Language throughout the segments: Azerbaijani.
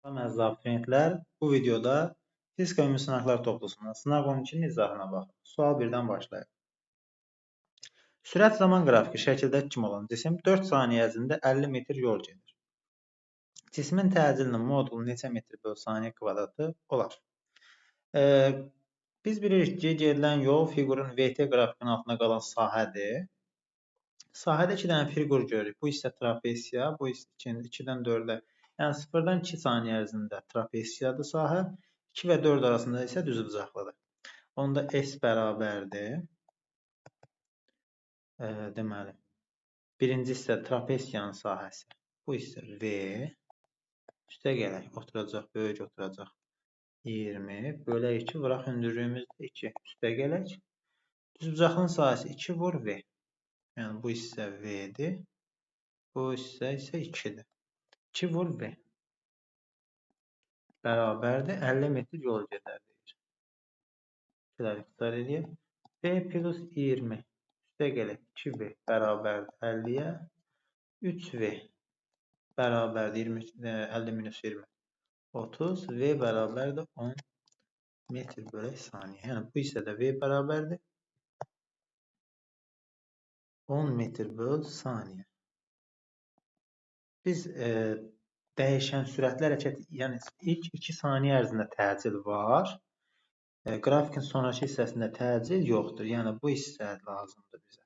Əziz abituriyentlər, bu videoda fizika ümumi sınaqlar toplusundan sınaq 12-nin izahına baxın. Sual 1-dən başlayaq. Sürət zaman qrafiki şəkildəki kimi olan cisim 4 saniyə ərzində 50 metr yol gedir. Cismin təcilinin modulu neçə metr bölü saniyə kvadratı olar? Biz bilirik ki, gedilən yol fiqurun VT qrafikinin altında qalan sahədir. Sahədə 2 dənə fiqur görürük. Bu isə trapesiya, bu isə 2-dən 4-ə. Yəni 0-dan 2 saniyə ərzində trapesiyadır sahə, 2 və 4 arasında isə düzbucaqlıdır. Onda S bərabərdir. Deməli, birinci isə trapesiyanın sahəsi. Bu isə V. Üstə gələk, oturacaq, böyük oturacaq. 20 bölək 2, vuraq hündürlüyümüzdə 2. Üstə gələk. Düzbucaqlının sahəsi 2 vur V. Yəni bu isə V'dir. Bu isə 2-dir. 2 vur V. Bərabərdir 50 metr yol gedər deyir. İkiləri ixtisar edək. V plus 20 üstə gələk 2V bərabərdir 50-yə 3V bərabərdir 50 minus 20 30 V bərabərdir 10 metr bölü saniyə. Yəni bu isə də V bərabərdir 10 metr bölü saniyə. Biz dəyişən sürətli hərəkət, yəni ilk 2 saniyə ərzində təcil var. Qrafikin sonraki hissəsində təcil yoxdur. Yəni bu hissə lazımdır bizə.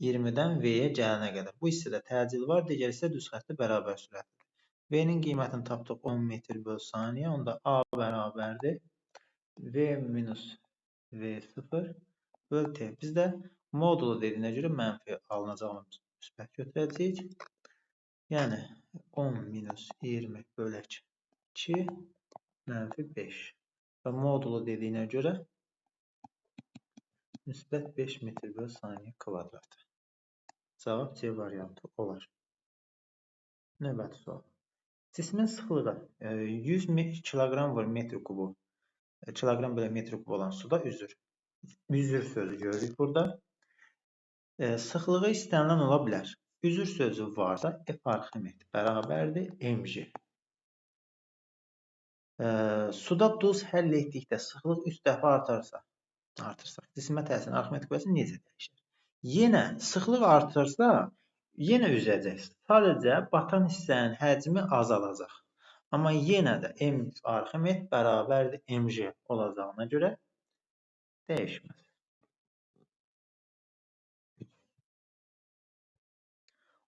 20-dən V-yə gələnə qədər. Bu hissədə təcil var, digər hissə düz xəttli bərabər sürətlidir. V-nin qiymətini tapdıq 10 metr bölü saniyə. Onda A bərabərdir V minus V0 bölü T. Bizdə modulu dediyinə görə mənfi alınacağını müsbət götürəcəyik. Yəni 10 minus 20 bölək 2 mənfi 5. Və modulu dediyinə görə müsbət 5 metr bölü saniyə kvadratı. Cavab C variantı olar. Növbəti sual. Cismin sıxlığı 100 kiloqram vur metr kubu, kiloqram bölü metr kubu olan suda üzür. Üzür sözü görürük burada. Sıxlığı istənilən ola bilər. Üzür sözü varsa F Arximet bərabərdir mg. Suda duz həll etdikdə sıxlıq 3 dəfə artırsaq, cismə təsirin Arximet kütləsi necə dəyişir? Yenə sıxlıq artırsa, yenə üzəcək. Sadəcə batan hissənin həcmi azalacaq. Amma yenə də M Arximet bərabərdir mg olacağına görə dəyişməz.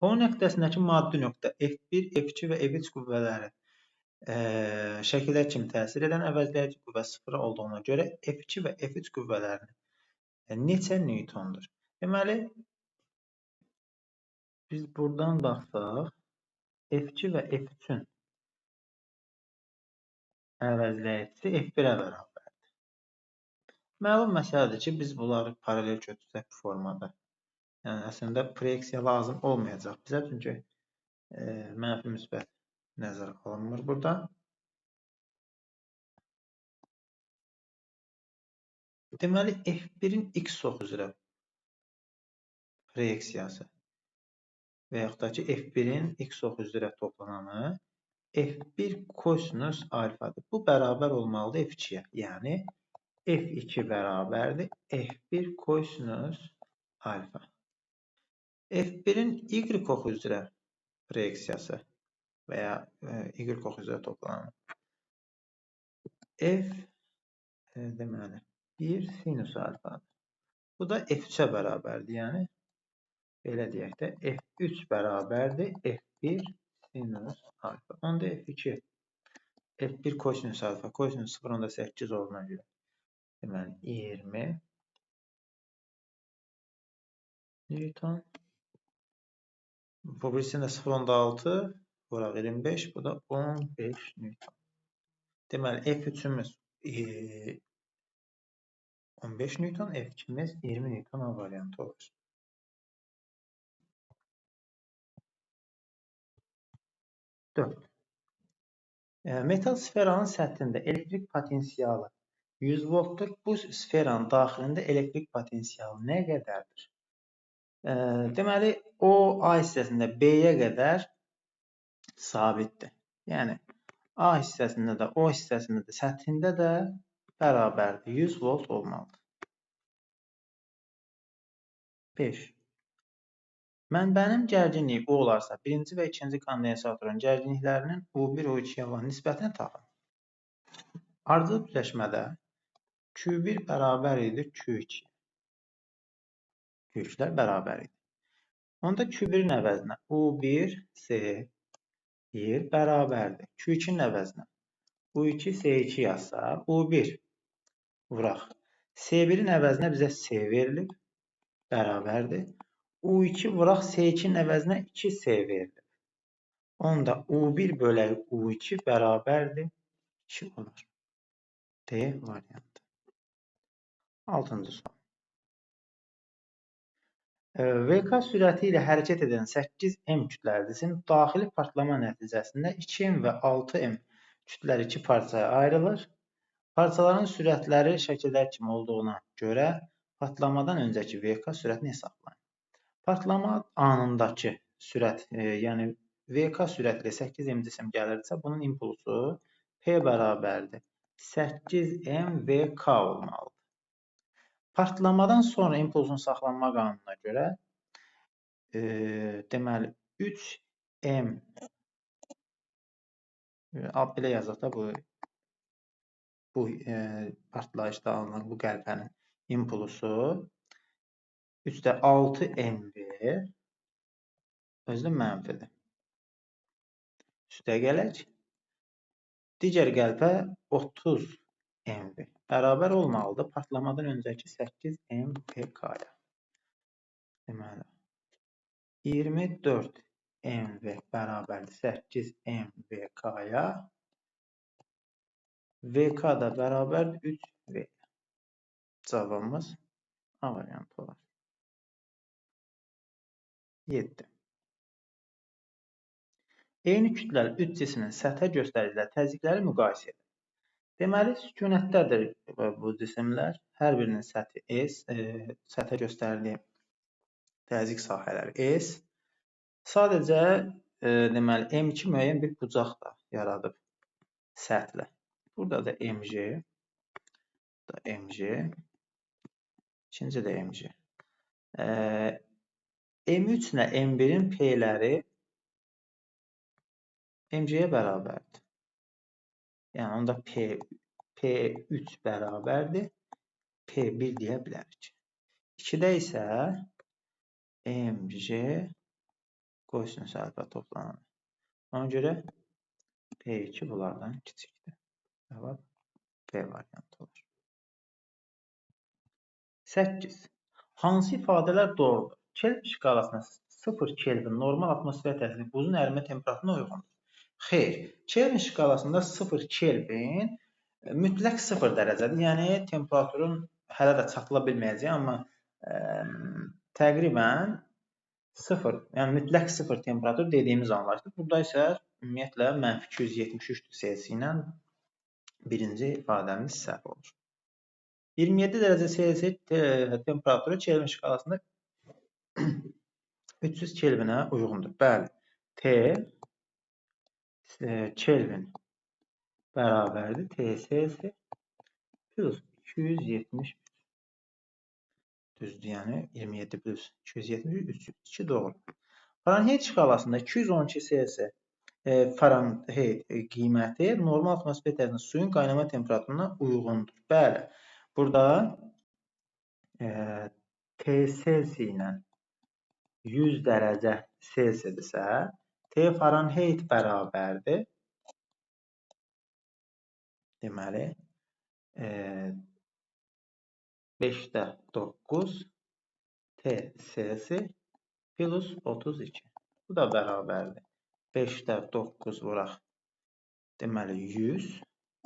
O nöqtəsindəki maddi nöqtə F1, F2 və F3 qüvvələri şəkildə kimi təsir edən əvəzləyici qüvvə 0 olduğuna görə F2 və F3 qüvvələrinin neçə newtondur? Deməli, biz buradan baxsaq, F2 və F3-ün əvəzləyicisi F1-ə bərabərdir. Məlum məsələdir ki, biz bunları paralel götürsək bu formada. Yəni, əslində proyeksiya lazım olmayacaq bizə, çünki mənfi müsbət nəzərə alınmır burada. Deməli, F1-in x ox üzrə proyeksiyası və yaxud da ki, F1-in x ox üzrə toplananı F1 kosinus alfadır. Bu bərabər olmalıdır F2-yə. Yəni, F2 bərabərdir F1 kosinus alfa. F1-in y ox üzrə proyeksiyası və ya y ox üzrə toplananı F deməli 1 sinus alfadır. Bu da F3-ə bərabərdir. Yəni, belə deyək də F3 bərabərdir F1 sinus alfa. Onda F2 F1 kosinus alfa. Kosinus 0.8 olduğuna görə. Deməli, 20 Newton. Bu birisində 0.6, vuraq 25, bu da 15 Newton. Deməli, F3-ümüz 15 Newton, F2-miz 20 Newton A variantı olur. Metal sferanın səthində elektrik potensialı 100 voltdur. Bu sferanın daxilində elektrik potensialı nə qədərdir? Deməli, o A hissəsində B-yə qədər sabitdir. Yəni, A hissəsində də, O hissəsində də, səthində də bərabərdir. 100 volt olmalıdır. 5. Mənbənin gərginliyi U olarsa, birinci və ikinci kondensatorun gərginliklərinin U1, U2-yə olan nisbətini tapın. Ardıcıl birləşmədə Q1 bərabər idi Q2. Q2-lər bərabər idi. Onda Q1-in əvəzinə U1 C1 bərabərdir. Q2-nin əvəzinə U2 C2 yazsaq, U1 vuraq. C1-in əvəzinə bizə C verilib, bərabərdir. U2 vuraq C2-nin əvəzinə 2C verilib. Onda U1 bölək U2 bərabərdir 2 olur. D variantı. 6-cı sual. VK sürəti ilə hərəkət edən 8M kütləsinin daxili partlama nəticəsində 2M və 6M kütlələri 2 parçaya ayrılır. Parçaların sürətləri şəkildəki kimi olduğuna görə patlamadan öncəki VK sürətini hesablayın. Patlama anındakı sürət, yəni VK sürəti ilə 8M cisim gəlirsə, bunun impulsu P bərabərdir 8M VK olmalıdır. Partlamadan sonra impulsun saxlanma qanununa görə deməli 3M belə yazaq da bu partlayışda alınan bu qəlpənin impulsu 3-də 6M özü də mənfidir. Üstə gələk. Digər qəlpə 30M bərabər olmalıdır partlamadan öncəki 8M VK-ya. Deməli 24M bərabərdir 8M VK-ya. VK da bərabərdir 3V. Cavabımız A variantı olar. 7. Eyni kütləli 3 cismin səthə göstəriciləri təzyiqləri müqayisə edin. Deməli, sükunətdədir bu cisimlər. Hər birinin səthi S, səthə göstərdiyi təzyiq sahələri S. Sadəcə, deməli, M2 müəyyən bir bucaq da yaradıb səthlə. Burada da MG, ikinci də MG. M3 ilə M1-in P-ləri MG-yə bərabərdir. Yəni, onda P3 bərabərdir. P1 deyə bilərik. 2-də isə MG qoysun sərfə toplananı. Ona görə P2 bunlardan kiçikdir. Cavab P variantı olur. 8. Hansı ifadələr doğrudur? Kelvin şkalasına 0 Kelvin normal atmosfer təsiri buzun ərimə temperaturuna uyğundur. Xeyr, Kelvin şkalasında 0 Kelvin mütləq 0 dərəcədir. Yəni, temperaturun hələ də çatıla bilməyəcək, amma təqribən 0, yəni mütləq 0 temperatur dediyimiz anlaşılır. Burada isə ümumiyyətlə -273 Selsi ilə birinci ifadəmiz səhv olur. 27 dərəcə Selsi temperaturu Kelvin şkalasında 300 Kelvinə uyğundur. Bəli, T Kelvin bərabərdir T Selsi plus 270 düzdür, yəni 27 plus 273 302 doğru. Farenheit şkalasında 212 Selsi Farenheit qiyməti normal atmosfer təsirində suyun qaynama temperaturuna uyğundur. Bəli, burada T Selsi ilə 100 dərəcə Selsidirsə, T Farenheit bərabərdir. Deməli, 5-də 9 T Selsi plus 32. Bu da bərabərdir. 5-də 9 vuraq. Deməli, 100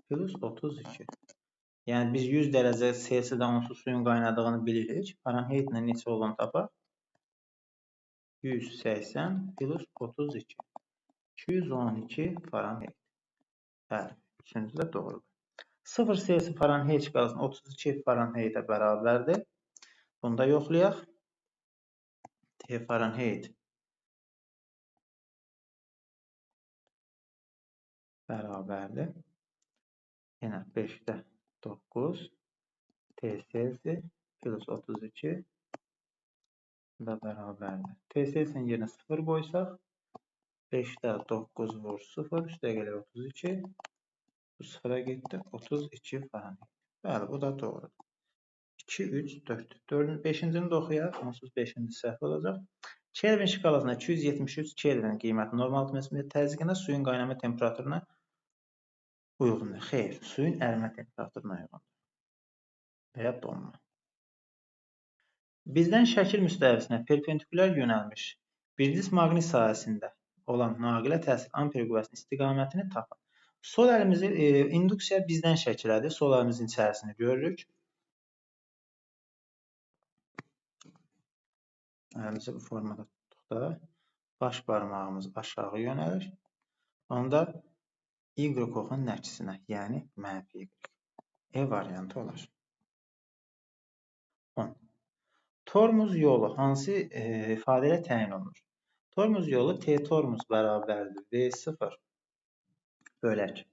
plus 32. Yəni, biz 100 dərəcə Selsidə onsuz suyun qaynadığını bilirik. Farenheit ilə neçə olan tapaq? 180 plus 32. 212 Farenheit. Bəli, üçüncü də doğrudur. 0 Selsi Farenheit şkalasında 32 Farenheitə bərabərdir. Bunu da yoxlayaq. T Farenheit bərabərdir. Yenə 5-də 9 T Celsi plus 32 da bərabərdir. T Celsi'nin yerinə 0 qoysaq 5'də 9 vur 0 üstə gəlir 32. Bu 0'a getdi 32 Fahrenheit. Bəli, bu da doğrudur. 2, 3, 4. 5-cini də oxuyaq. Onsuz 5-ci səhv olacaq. Kelvin şkalasında 273 Kelvin qiyməti normal atmosfer təzyiqinə suyun qaynama temperaturuna uyğundur. Xeyr, suyun ərimə temperaturuna uyğundur. Və ya donma. Bizdən şəkil müstəvisinə perpendikulyar yönəlmiş bir disk maqnit sahəsində olan naqilə təsir amper qüvvəsinin istiqamətini tapın. Sol əlimizi induksiya bizdən şəkilədir. Sol əlimizin içərisini görürük. Əlimizi bu formada tutduqda baş barmağımız aşağı yönəlir. Onda Y oxun nəticəsinə, yəni mənfi Y. E variantı olar. 10. Tormuz yolu hansı ifadə ilə təyin olunur? Tormuz yolu T tormuz bərabərdir V0 bölək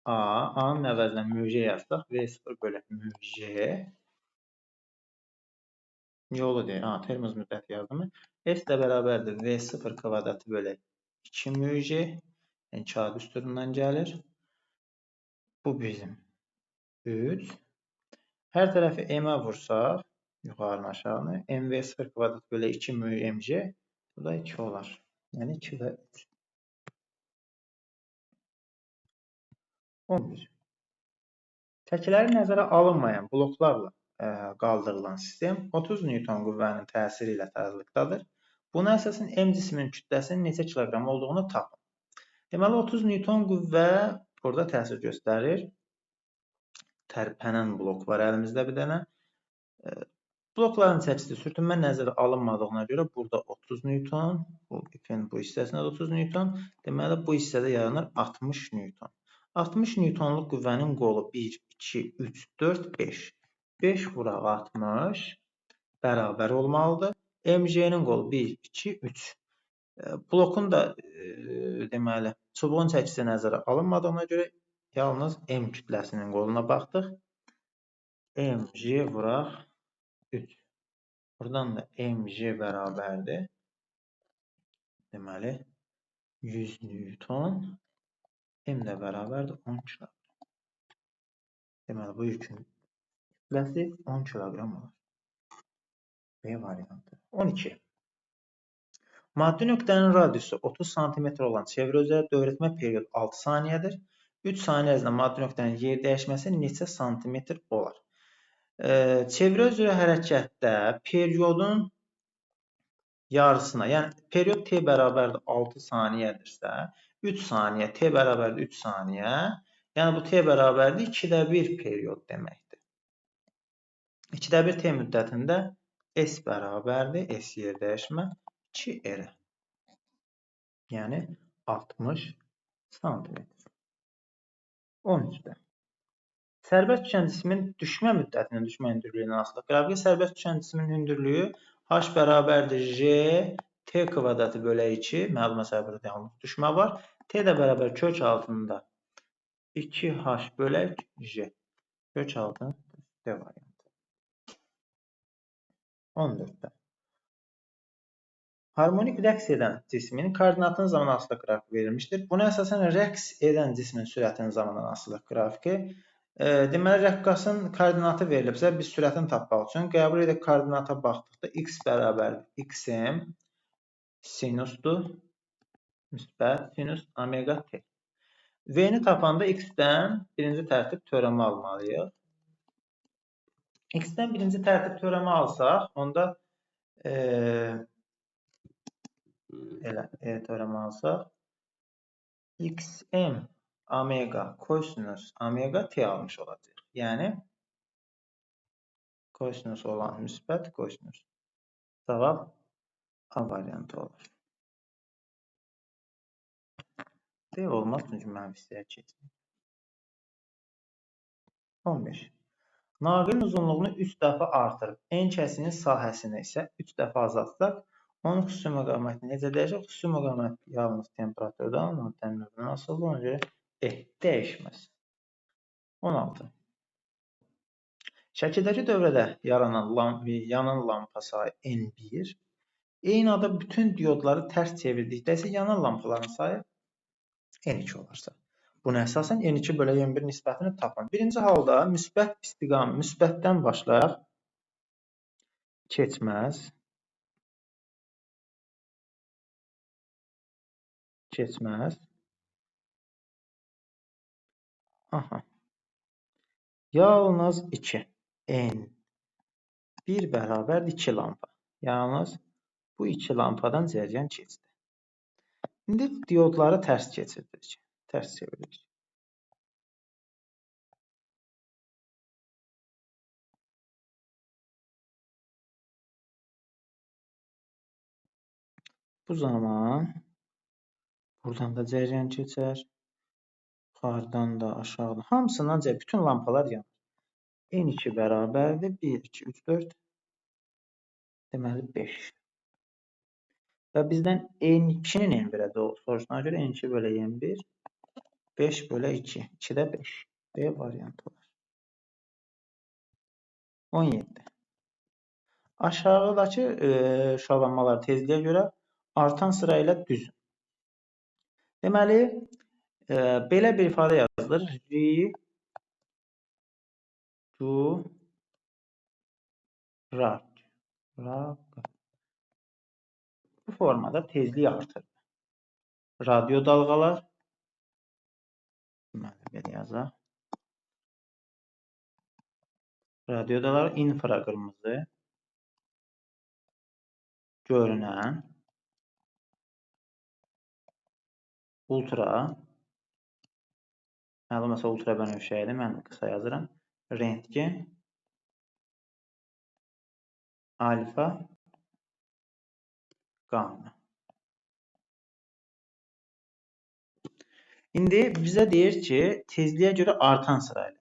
A. A-nın əvəzinə müj yazsaq V0 bölək müj yolu deyir. Termos müddəti yazdım. S də bərabərdir V0 kvadratı bölək 2 müj. Yəni kağıt üstündən gəlir. Bu bizim 3. Hər tərəfi M-ə vursaq, yuxarı aşağını, MV0 kvadrat bölək 2 müj mc, bu da 2 olar. Yəni 2 və 3. 11. Çəkiləri nəzərə alınmayan bloklarla qaldırılan sistem 30 Newton qüvvənin təsiri ilə tarazlıqdadır. Buna əsasən M cisminin kütləsinin neçə kiloqram olduğunu tapın. Deməli 30 Newton qüvvə burada təsir göstərir. Tərpənən blok var əlimizdə bir dənə. Blokların çəkisi sürtünmə nəzərə alınmadığına görə burada 30 Newton, bu ipin bu hissəsində 30 Newton, deməli bu hissədə yaranır 60 Newton. 60 Newtonluq qüvvənin qolu 1, 2, 3, 4, 5. 5 vuraq 60 bərabər olmalıdır. MJ-nin qolu 1, 2, 3. Blokun da deməli çubuğun çəkisi nəzərə alınmadığına görə yalnız M kütləsinin qoluna baxdıq. MJ vuraq 3. Buradan da MJ bərabərdir. Deməli 100 Newton. M də bərabərdir 10 kg. Deməli bu yükün kütləsi 10 kiloqram olur. B variantı. 12. Maddi nöqtənin radiusu 30 cm olan çevrə üzəri dövrətmə period 6 saniyədir. 3 saniyə ərzində maddi nöqtənin yer dəyişməsi neçə santimetr olar? Çevrə üzrə hərəkətdə periodun yarısına, yəni period T bərabərdir 6 saniyədirsə, 3 saniyə T bərabərdir 3 saniyə, yəni bu T bərabərdir 2də 1 period deməkdir. 2də 1 T müddətində S bərabərdir, S yer dəyişmə 2R. Yəni 60 santimetr. 13-də. Sərbəst düşən cismin düşmə müddətinin düşmə hündürlüyündən asılı qrafiqə sərbəst düşən cismin hündürlüyü H bərabərdir J T kvadratı bölək 2. Məlumə sərbəst yalnız düşmə var. T də bərabər kök altında 2H bölək J. Kök altında D variantı. 14-də. Harmonik rəqs edən cismin koordinatının zaman asılı qrafiki verilmişdir. Buna əsasən rəqs edən cismin sürətinin zamandan asılı qrafiki. Deməli, rəqqasın koordinatı verilibsə, biz sürətini tapmaq üçün qəbul edək koordinata baxdıqda x bərabərdir xm sinusdur, müsbət sinus omega t. V-ni tapanda x-dən birinci tərtib teoremi almalıyıq. X-dən birinci tərtib teoremi alsaq, onda teoremi alsaq, xm omega kosinus omega t almış olacaq. Yəni, kosinus olan müsbət kosinus. Cavab A variantı olur. D olmaz, çünki mənfi hissəyə keçmir. 15. Naqilin uzunluğunu 3 dəfə artırıb, N kəsinin sahəsini isə 3 dəfə azaltsaq, onun xüsusi məqaməti necə dəyişir? Xüsusi məqamət yalnız temperaturdan, maddənin növündən asılıdır. Ona görə E dəyişməz. 16. Şəkildəki dövrədə yanan lampa sayı N1. Eyni anda bütün diodları tərs çevirdikdə isə yanan lampaların sayı N2 olarsa. Buna əsasən N2 bölə N1 nisbətini tapın. Birinci halda müsbət istiqam, müsbətdən başlayaq. Keçməz. Keçməz. Aha. Yalnız 2. N1 bərabər 2 lampa. Yalnız bu 2 lampadan cəryan keçdi. İndi diodları tərs keçirdik. Tərs çeviririk. Bu zaman buradan da cəryan keçər. Yuxarıdan da aşağıdan. Hamısından bütün lampalar yanır. N2 bərabərdir. 1, 2, 3, 4. Deməli 5. Və bizdən N2-nin N1-ə soruşduğuna görə N2 bölə N1 5 bölə 2. 2-də 5. B variantı var. 17. Aşağıdakı şalanmalar tezliyə görə artan sıra ilə düzün. Deməli, belə bir ifadə yazılır. Bu formada tezliyi artır. Radyo dalğalar. Deməli, belə yazaq. Radyo dalğalar infraqırmızı görünən ultra, məsələn ultra bənövşəyidir, mən qısa yazıram. Rentgen, alfa, qamma. İndi bizə deyir ki, tezliyə görə artan sırayla.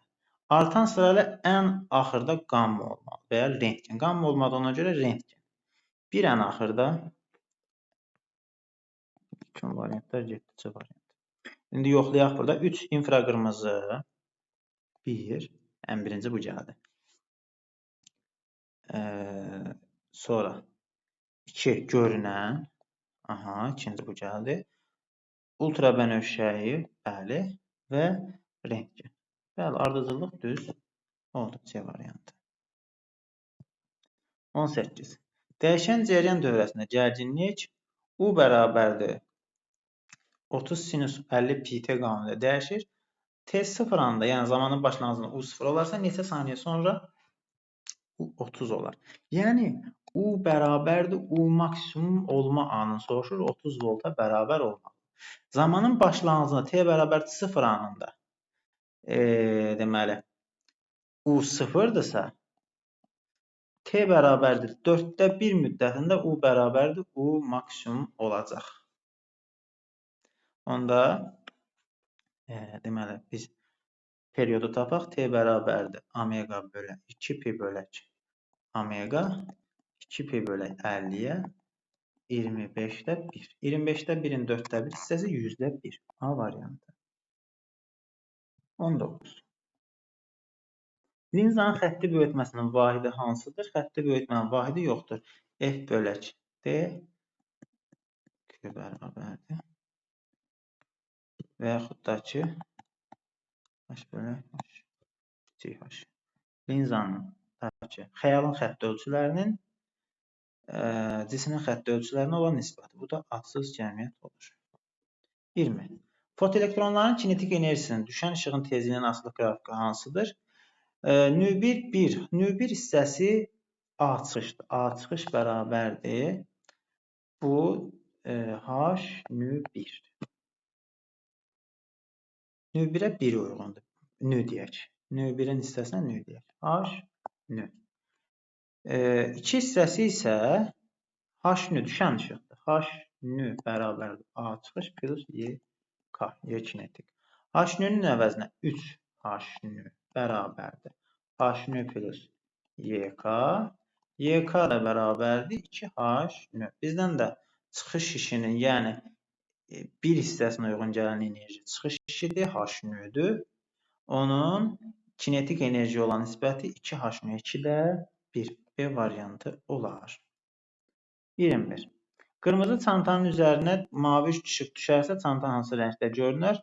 Artan sırayla ən axırda qamma olmalı və ya rentgen. Qamma olmadığına görə rentgen. Bir ən axırda bütün variantlar getdikcə variant. İndi yoxlayaq burada. 3 infraqırmızı 1. Ən birinci bu gəldi. Sonra 2 görünən. Aha, ikinci bu gəldi. Ultra bənövşəyi, bəli, və rentgen. Bəli, ardıcıllıq düz oldu. C variantı. 18. Dəyişən cəryan dövrəsində gərginlik U bərabərdir 30 sinus 50 pt qanunu dəyişir. T sıfır anda, yəni zamanın başlanğıcında U sıfır olarsa, neçə saniyə sonra U 30 olar. Yəni, U bərabərdir U maksimum olma anını soruşur, 30 volta bərabər olmalı. Zamanın başlanğıcında T bərabər 0 anında deməli U sıfırdırsa, T bərabərdir 4də 1 müddətində U bərabərdir U maksimum olacaq. Onda deməli biz periodu tapaq. T bərabərdir omega bölə 2 pi bölək omega 2 pi bölək 50-yə 25də 1. 25də 1-in 4də 1 hissəsi 100də 1. A variantı. 19. Linzanın xətti böyütməsinin vahidi hansıdır? Xətti böyütmənin vahidi yoxdur. F bölək D Q bərabərdir. Və yaxud da ki H bölək H. Linzanın xəyalın xətti ölçülərinin cismin xətti ölçülərinə olan nisbəti. Bu da adsız cəmiyyət olur. 20. Fotoelektronların kinetik enerjisinin düşən işığın tezliyinin asılı qrafiki hansıdır? Nü1 1. Nü1 hissəsi A çıxışdır. A çıxış bərabərdir. Bu H nü1. Nü1-ə 1 uyğundur. Nü deyək. Nü1-in hissəsinə nü deyək. H nü. 2 hissəsi isə H nü düşən işıqdır. H nü bərabərdir. A çıxış plus Y K. Y kinetik. H nü-nün əvəzinə 3 H nü bərabərdir. H nü plus Y K. Y K da bərabərdir 2 H nü. Bizdən də çıxış işinin, yəni bir hissəsinə uyğun gələn enerji çıxış 2-dir, H-nödür. Onun kinetik enerji olan nisbəti 2H-2-də 1. B variantı olar. 21. Qırmızı çantanın üzərinə mavi işıq düşərsə, çanta hansı rəngdə görünür?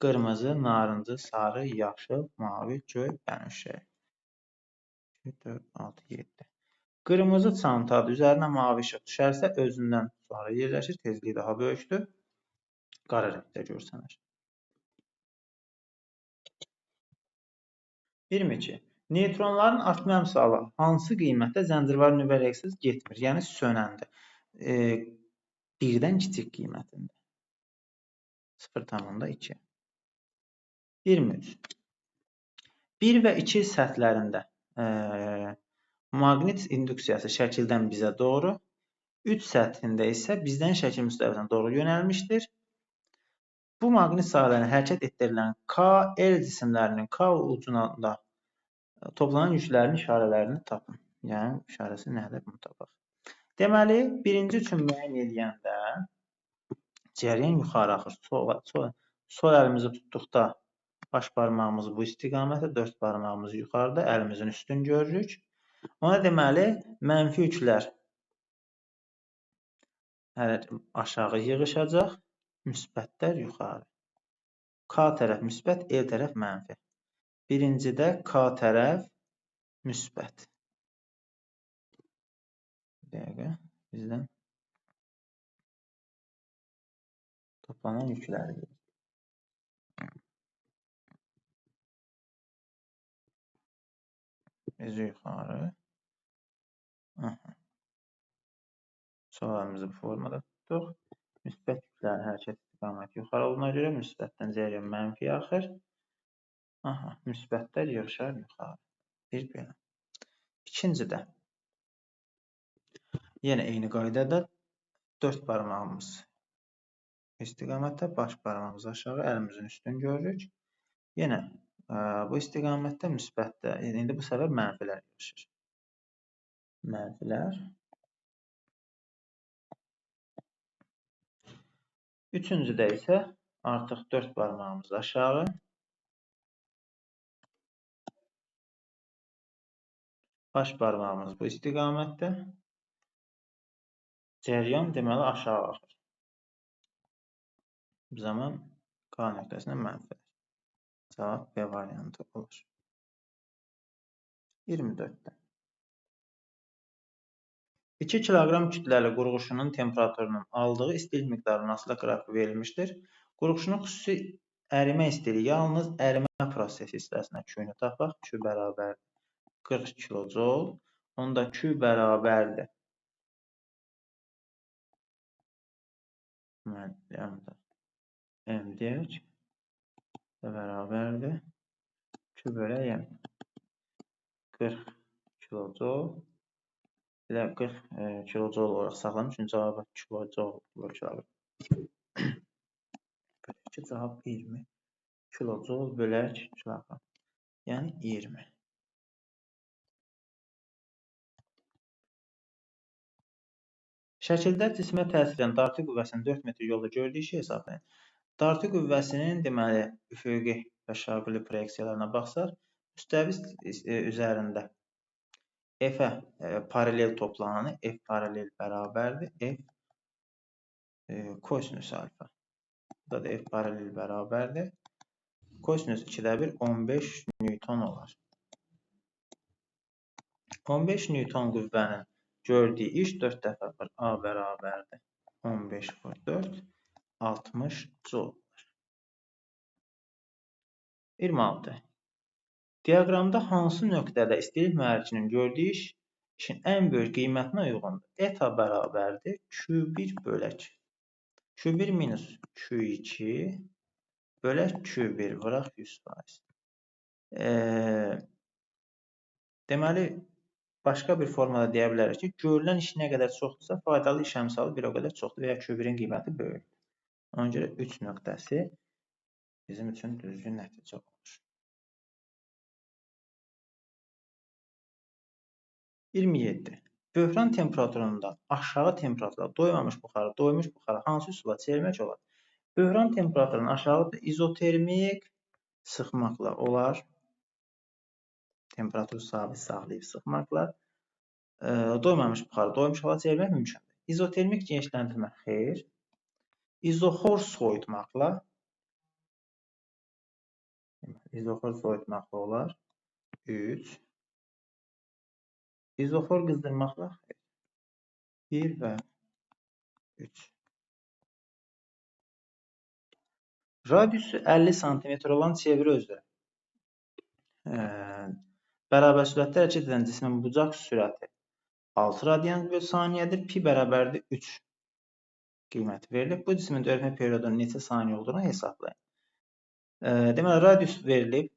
Qırmızı, narıncı, sarı, yaşıl, mavi, göy, bənövşəyi. 4, 6, 7. Qırmızı çantadır. Üzərinə mavi işıq düşərsə, özündən sonra yerləşir. Tezliyi daha böyükdür. Qara rəngdə görsənir. 22. Neytronların artma əmsalı hansı qiymətdə zəncirvar nüvə reaksiyası getmir? Yəni sönəndir. Birdən kiçik qiymətində. 0,2. 23. 1 və 2 səthlərində maqnit induksiyası şəkildən bizə doğru, 3 səthində isə bizdən şəkil müstəvisinə doğru yönəlmişdir. Bu maqnit sahələrinə hərəkət etdirilən K, L cisimlərinin K ucunda toplanan yüklərin işarələrini tapın. Yəni, işarəsi nədir? Bunu tapaq. Deməli, birinci üçün müəyyən edəndə cəryan yuxarı axır. Sol əlimizi tutduqda baş barmağımızı bu istiqamətə, dörd barmağımızı yuxarıda, əlimizin üstün görürük. Ona deməli, mənfi yüklər aşağı yığışacaq, müsbətlər yuxarı. K tərəf müsbət, L tərəf mənfi. Birincidə K tərəf müsbət. Bir dəqiqə, bizdən toplanan yükləri gedir. Biz yuxarı. Sol əlimizi bu formada tutduq. Müsbət yüklərin hərəkət istiqaməti yuxarı olduğuna görə müsbətdən cəryan mənfi axır. Müsbətlər yığışar yuxarı. Bir belə. İkincidə. Yenə eyni qaydada 4 barmağımız istiqamətdə, baş barmağımız aşağı, əlimizin üstün görürük. Yenə bu istiqamətdə müsbətdə, indi bu səfər mənfilər yığışır. Mənfilər. Üçüncüdə isə artıq 4 barmağımız aşağı, baş barmağımız bu istiqamətdə, cəryan deməli aşağı axır. Bu zaman K nöqtəsinə mənfidir. Cavab B variantı olur. 24-də. 2 kiloqram kütləli qurğuşunun temperaturunun aldığı istilik miqdarı nasıl qrafiqi verilmişdir? Qurğuşunun xüsusi ərimə istiliyi yalnız ərimə prosesi hissəsinə Q-nu tapaq. Q bərabər 40 kilojol. Onda Q bərabərdir. M deyək. Bərabərdir. Q bölək M. 40 kilojol. Bir də 40 kilojol olaraq saxlamış. Çünki cavabı kilojol bölək. Cavab 20 kilojol bölək kiloqram. Yəni 20. Şəkildə cismə təsir edən dartı qüvvəsinin 4 metr yolda gördüyü işi hesablayın. Dartı qüvvəsinin deməli üfüqi və şaquli proyeksiyalarına baxsaq, müstəvis üzərində F-ə paralel toplananı F paralel bərabərdir. F kosinüs alfa. Burada da F paralel bərabərdir. Kosinüs 2-də 1 15 Newton olar. 15 Newton qüvvənin gördüyü iş 4 dəfə var. A bərabərdir. 15 vur 4 60 joule. 26. Diaqramda hansı nöqtədə istilik mühərrikinin gördüyü işin ən böyük qiymətinə uyğundur? Eta bərabərdir. Q1 bölək. Q1 minus Q2 bölək Q1 vuraq 100%. Deməli, başqa bir formada deyə bilərik ki, görülən iş nə qədər çoxdursa, faydalı iş əmsalı bir o qədər çoxdur və ya Q1-in qiyməti böyükdür. Ona görə 3 nöqtəsi bizim üçün düzgün nəticə olur. 27. Böhran temperaturundan aşağı temperatura doymamış buxarı, doymuş buxarı hansı üsulla çevirmək olar? Böhran temperaturunun aşağıdır. İzotermik sıxmaqla olar. Temperatur sabit saxlayıb sıxmaqla. Doymamış buxarı doymuş hala çevirmək mümkündür. İzotermik genişləndirmə xeyr. İzoxor soyutmaqla olar. 3. İzoxor qızdırmaqla 1 və 3. Radiusu 50 sm olan çeviri özü bərabər sürətdə hərəkət edən cismin bucaq sürəti 6 radian böl saniyədir. Pi bərabərdir 3 qiyməti verilib. Bu cismin dönmə periyodunun neçə saniyə olduğunu hesablayın. Deməli, radius verilib.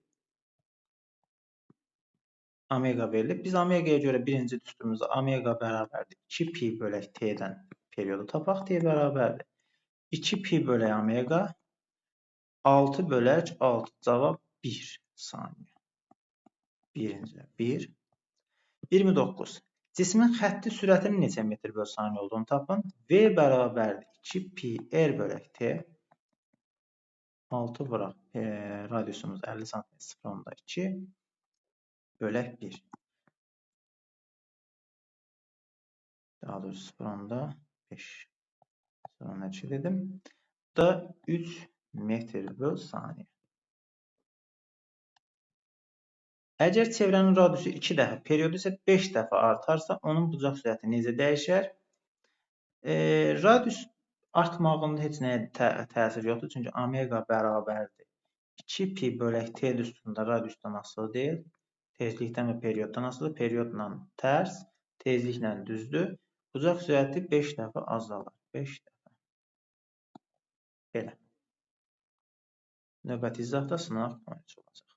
Omega verilib. Biz omegaya görə birinci düsturumuzda omega bərabərdir 2 pi bölək t-dən periyodu tapaq. T bərabərdir 2 pi bölək omega 6 bölək 6 cavab 1 saniyə. Birinci 1. 29. Cismin xətti sürətinin neçə metr böl saniyə olduğunu tapın. V bərabərdir 2 pi r bölək t. 6 vuraq. Radiusumuz 50 cm 0.2 bölək 1. Daha doğrusu 0.5. 0.2 dedim. Bu da 3 metr böl saniyə. Əgər çevrənin radiusu 2 dəfə, periyodu isə 5 dəfə artarsa, onun bucaq sürəti necə dəyişər? Radius artmağında heç nəyə təsir yoxdur. Çünki omega bərabərdir 2 pi bölək t düsturunda radiusdan asılı deyil. Tezlikdən və perioddan asılı. Periodla tərs, tezliklə düzdür. Bucaq sürəti 5 dəfə azalır. 5 dəfə. Belə. Növbəti izahda sınaq 13 olacaq.